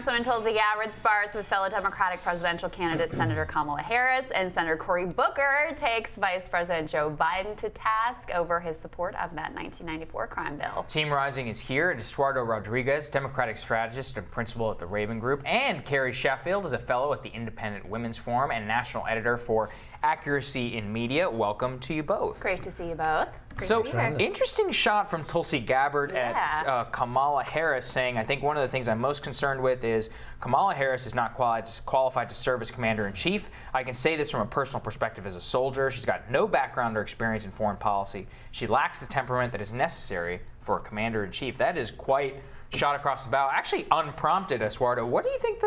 Congresswoman Tulsi Gabbard spars with fellow Democratic presidential candidate Senator Kamala Harris, and Senator Cory Booker takes Vice President Joe Biden to task over his support of that 1994 crime bill. Team Rising is here. Estuardo Rodriguez, Democratic strategist and principal at the Raven Group, and Carrie Sheffield is a fellow at the Independent Women's Forum and national editor for Accuracy in Media. Welcome to you both. Great to see you both. So, interesting shot from Tulsi Gabbard at Kamala Harris saying, I think one of the things I'm most concerned with is Kamala Harris is not qualified to serve as commander-in-chief. I can say this from a personal perspective as a soldier. She's got no background or experience in foreign policy. She lacks the temperament that is necessary for a commander-in-chief. That is quite shot across the bow, actually unprompted. Estuardo, what do you think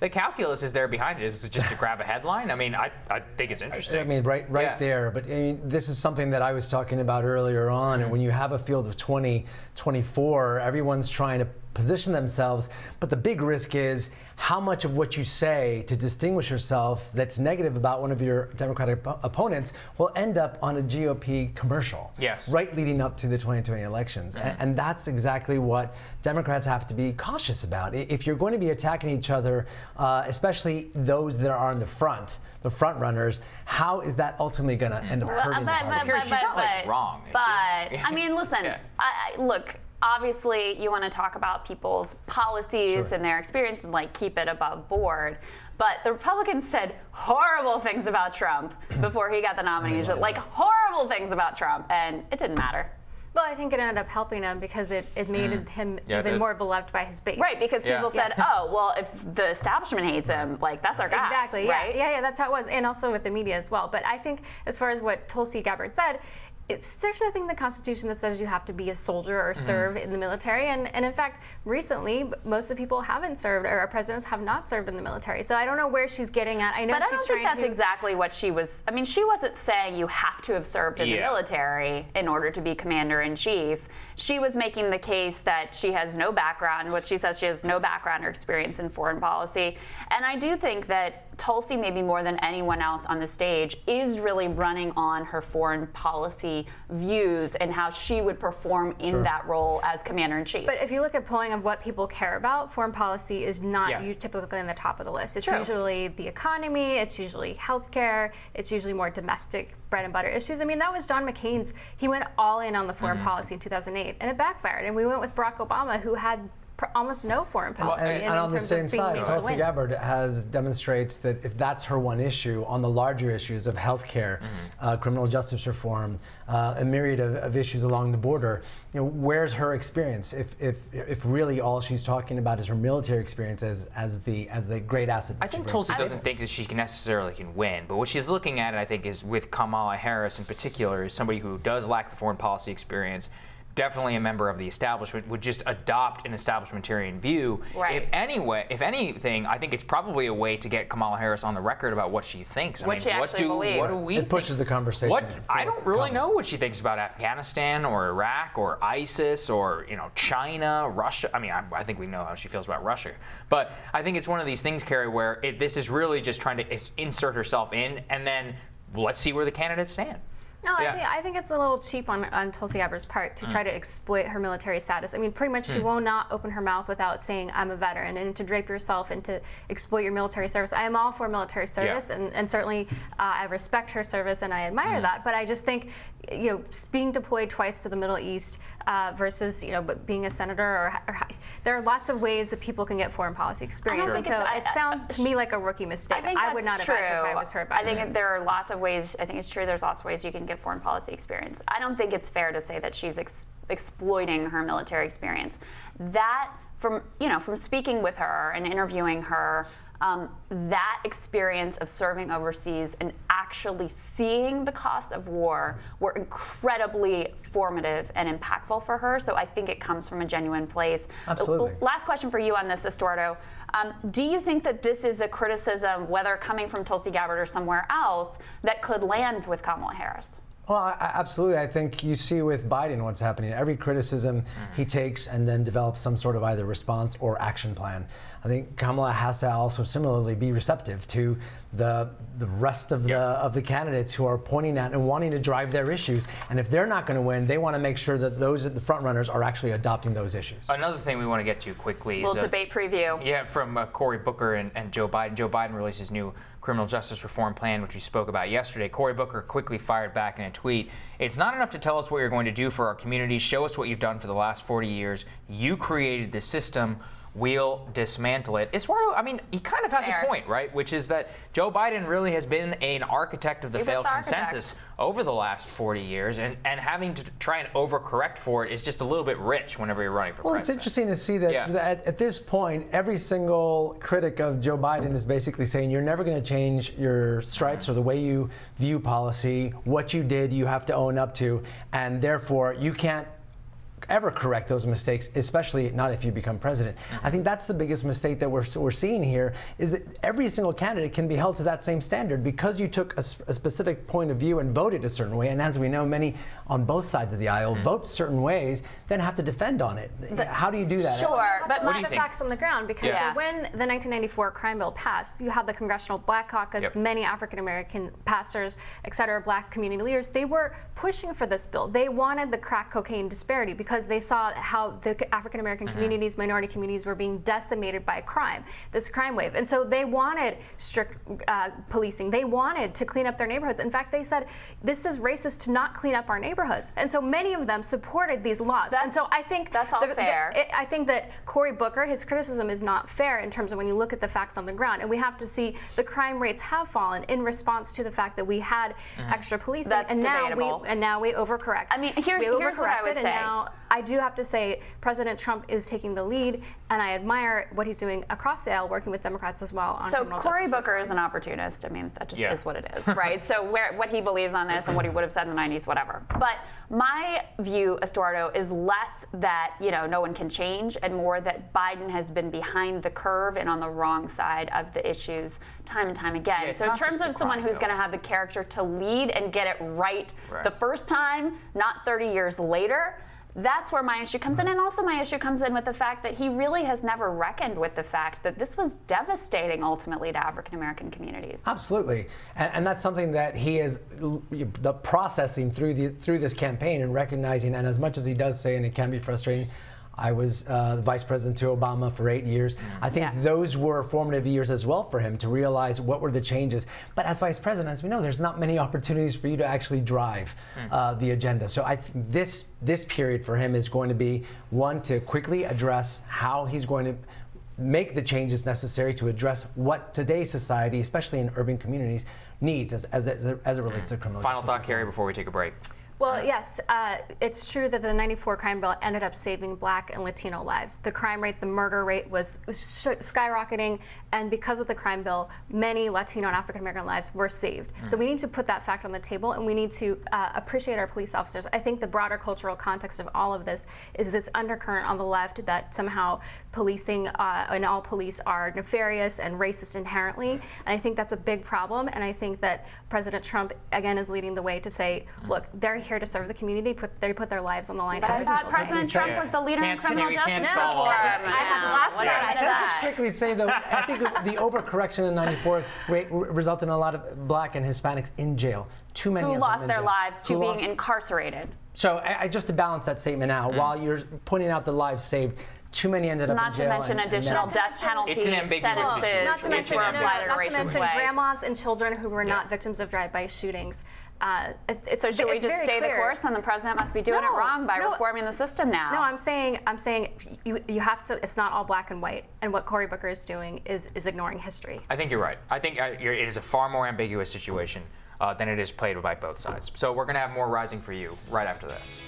the calculus is there behind it? Is it just to grab a headline? I mean, I think it's interesting. I mean, right there. But I mean, this is something that I was talking about earlier on. And when you have a field of 24, everyone's trying to position themselves, but the big risk is how much of what you say to distinguish yourself that's negative about one of your Democratic opponents will end up on a GOP commercial. Yes. Right leading up to the 2020 elections. And that's exactly what Democrats have to be cautious about. If you're going to be attacking each other, especially those that are on the front runners, how is that ultimately going to end up hurting the party? She's not wrong. But I mean, listen, look. Obviously, you want to talk about people's policies and their experience and keep it above board. But the Republicans said horrible things about Trump before he got the nomination, horrible things about Trump, and it didn't matter. Well, I think it ended up helping him because it made him even more beloved by his base. Right, because people said, oh, well, if the establishment hates him, that's our guy. Exactly, right? Yeah, that's how it was. And also with the media as well. But I think as far as what Tulsi Gabbard said, there's nothing in the Constitution that says you have to be a soldier or serve in the military. And in fact, recently, most of the people haven't served, or our presidents have not served in the military. So I don't know where she's getting at. I know but I don't think that's exactly what she was. I mean, she wasn't saying you have to have served in the military in order to be commander-in-chief. She was making the case that she has no background, what she says she has no background or experience in foreign policy. And I do think that Tulsi, maybe more than anyone else on the stage, is really running on her foreign policy views and how she would perform in that role as commander-in-chief. But if you look at polling of what people care about, foreign policy is not typically on the top of the list. It's usually the economy, it's usually healthcare, it's usually more domestic bread and butter issues. I mean, that was John McCain's. He went all in on the foreign policy in 2008, and it backfired. And we went with Barack Obama, who had almost no foreign policy. And on the same side, Tulsi Gabbard demonstrates that if that's her one issue, on the larger issues of healthcare, criminal justice reform, a myriad of issues along the border, where's her experience? If really all she's talking about is her military experience as the great asset. I think Tulsi doesn't think that she necessarily can win, but what she's looking at, I think, is with Kamala Harris in particular, is somebody who does lack the foreign policy experience. Definitely a member of the establishment, would just adopt an establishmentarian view. Right. If anything, I think it's probably a way to get Kamala Harris on the record about what she thinks. What she actually believes. What do we It pushes the conversation. I don't really know what she thinks about Afghanistan or Iraq or ISIS or China, Russia. I mean, I think we know how she feels about Russia. But I think it's one of these things, Carrie, where this is really just trying to insert herself in, and then let's see where the candidates stand. No, I think it's a little cheap on Tulsi Gabbard's part to try to exploit her military status. I mean, pretty much she will not open her mouth without saying, I'm a veteran, and to drape yourself and to exploit your military service. I am all for military service, and certainly I respect her service and I admire that. But I just think, being deployed twice to the Middle East versus, being a senator, or there are lots of ways that people can get foreign policy experience. And so it sounds to me like a rookie mistake. I would not advise if I was her advisor. I think there are lots of ways. I think it's true. There's lots of ways you can get foreign policy experience. I don't think it's fair to say that she's exploiting her military experience. That from speaking with her and interviewing her, that experience of serving overseas and actually seeing the cost of war were incredibly formative and impactful for her. So I think it comes from a genuine place. Absolutely. Last question for you on this, Estuardo. Do you think that this is a criticism, whether coming from Tulsi Gabbard or somewhere else, that could land with Kamala Harris? Well, absolutely. I think you see with Biden what's happening. Every criticism he takes and then develops some sort of either response or action plan. I think Kamala has to also similarly be receptive to the rest of the candidates who are pointing at and wanting to drive their issues. And if they're not going to win, they want to make sure that those the front runners are actually adopting those issues. Another thing we want to get to quickly is debate preview. Yeah, from Cory Booker and Joe Biden. Joe Biden released his new criminal justice reform plan, which we spoke about yesterday. Cory Booker quickly fired back in a tweet. It's not enough to tell us what you're going to do for our community. Show us what you've done for the last 40 years. You created this system. We'll dismantle it. Estuardo, I mean, he kind of has a point, right? Which is that Joe Biden really has been an architect of the failed consensus over the last 40 years, and having to try and overcorrect for it is just a little bit rich whenever you're running for president. It's interesting to see that, at this point, every single critic of Joe Biden is basically saying you're never going to change your stripes or the way you view policy. What you did, you have to own up to, and therefore you can't ever correct those mistakes, especially not if you become president. I think that's the biggest mistake that we're seeing here, is that every single candidate can be held to that same standard because you took a specific point of view and voted a certain way. And as we know, many on both sides of the aisle vote certain ways, then have to defend on it. How do you do that? Sure, but what do you think? Facts on the ground, because when the 1994 crime bill passed, you had the Congressional Black Caucus, many African American pastors, et cetera, black community leaders. They were pushing for this bill. They wanted the crack cocaine disparity because they saw how the African American communities, minority communities were being decimated by crime, this crime wave. And so they wanted strict policing. They wanted to clean up their neighborhoods. In fact, they said, this is racist to not clean up our neighborhoods. And so many of them supported these laws. And so I think that's all fair. I think that Cory Booker, his criticism is not fair in terms of when you look at the facts on the ground. And we have to see the crime rates have fallen in response to the fact that we had extra policing. That's debatable. Now we overcorrect. I mean, here's what I would say. Now I do have to say President Trump is taking the lead, and I admire what he's doing across the aisle, working with Democrats as well on criminal justice Cory Booker reform. is an opportunist. I mean, that just is what it is, right? So what he believes on this and what he would have said in the 90s, whatever. But my view, Estuardo, is less that, no one can change and more that Biden has been behind the curve and on the wrong side of the issues time and time again. Yeah, so in terms of someone who's going to have the character to lead and get it right the first time, not 30 years later, that's where my issue comes in. And also my issue comes in with the fact that he really has never reckoned with the fact that this was devastating ultimately to African American communities. Absolutely. And that's something that he is processing through this campaign and recognizing. And as much as he does say, and it can be frustrating, I was the vice president to Obama for 8 years. I think those were formative years as well for him to realize what were the changes. But as vice president, as we know, there's not many opportunities for you to actually drive the agenda. So I think this period for him is going to be one to quickly address how he's going to make the changes necessary to address what today's society, especially in urban communities, needs as it relates to criminal justice. Final thought, Carrie, before we take a break. Well, yes, it's true that the 94 crime bill ended up saving Black and Latino lives. The crime rate, the murder rate was skyrocketing, and because of the crime bill, many Latino and African American lives were saved. So we need to put that fact on the table, and we need to appreciate our police officers. I think the broader cultural context of all of this is this undercurrent on the left that somehow policing and all police are nefarious and racist inherently, and I think that's a big problem, and I think that President Trump, again, is leading the way to say, look, they're here to serve the community. They put their lives on the line. But I thought President Trump was the leader in criminal justice reform. Can I just quickly say, though, I think the overcorrection in '94 resulted in a lot of Black and Hispanics in jail. Too many of them lost in their jail. lives to being incarcerated. So just to balance that statement out, while you're pointing out the lives saved, too many ended up in jail. Not to mention additional death penalty sentences. Not to mention way. grandmas and children who were not victims of drive-by shootings. So should we just stay the course? Then the president must be doing it wrong by reforming the system now. No, I'm saying you have to. It's not all black and white. And what Cory Booker is doing is ignoring history. I think you're right. I think it is a far more ambiguous situation than it is played by both sides. So we're going to have more Rising for You right after this.